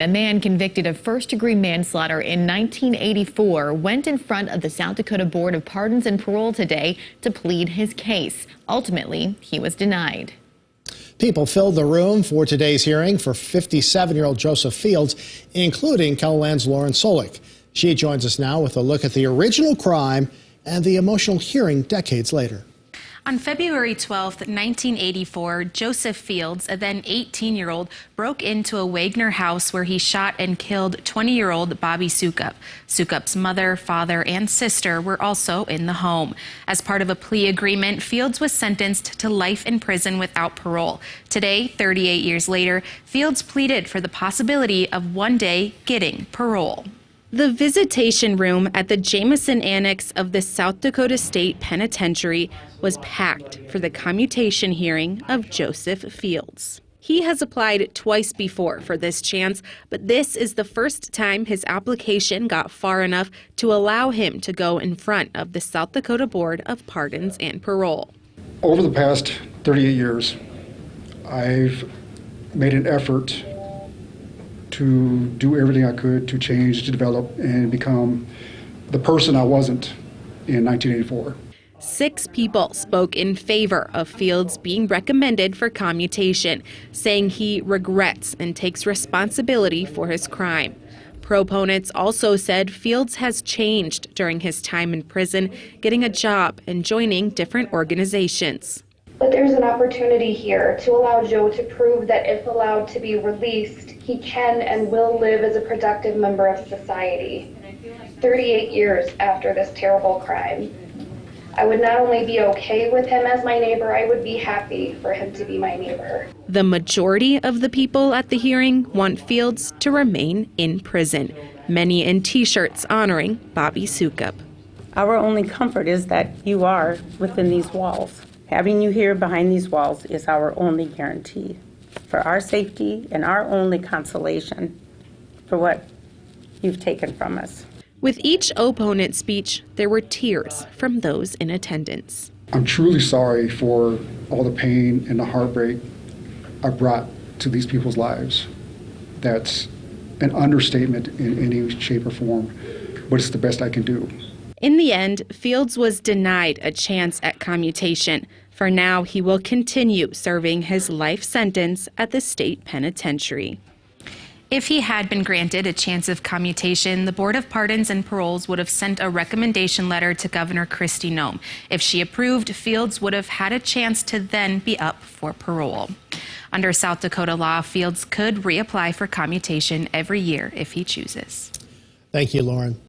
A man convicted of first-degree manslaughter in 1984 went in front of the South Dakota Board of Pardons and Parole today to plead his case. Ultimately, he was denied. People filled the room for today's hearing for 57-year-old Joseph Fields, including KELOLAND's Lauren Solik. She joins us now with a look at the original crime and the emotional hearing decades later. On February 12, 1984, Joseph Fields, a then 18-year-old, broke into a Wagner house where he shot and killed 20-year-old Bobby Sukup. Sukup's mother, father, and sister were also in the home. As part of a plea agreement, Fields was sentenced to life in prison without parole. Today, 38 years later, Fields pleaded for the possibility of one day getting parole. The visitation room at the Jamison Annex of the South Dakota State Penitentiary was packed for the commutation hearing of Joseph Fields. He has applied twice before for this chance, but this is the first time his application got far enough to allow him to go in front of the South Dakota Board of Pardons and Parole. Over the past 38 years, I've made an effort to do everything I could to change, to develop, and become the person I wasn't in 1984. 6 people spoke in favor of Fields being recommended for commutation, saying he regrets and takes responsibility for his crime. Proponents also said Fields has changed during his time in prison, getting a job and joining different organizations. But there's an opportunity here to allow Joe to prove that if allowed to be released, he can and will live as a productive member of society. 38 years after this terrible crime, I would not only be okay with him as my neighbor, I would be happy for him to be my neighbor. The majority of the people at the hearing want Fields to remain in prison, many in T-shirts honoring Bobby Sukup. Our only comfort is that you are within these walls. Having you here behind these walls is our only guarantee for our safety and our only consolation for what you've taken from us. With each opponent's speech, there were tears from those in attendance. I'm truly sorry for all the pain and the heartbreak I brought to these people's lives. That's an understatement in any shape or form, but it's the best I can do. In the end, Fields was denied a chance at commutation. For now, he will continue serving his life sentence at the state penitentiary. If he had been granted a chance of commutation, the Board of Pardons and Paroles would have sent a recommendation letter to Governor Kristi Noem. If she approved, Fields would have had a chance to then be up for parole. Under South Dakota law, Fields could reapply for commutation every year if he chooses. Thank you, Lauren.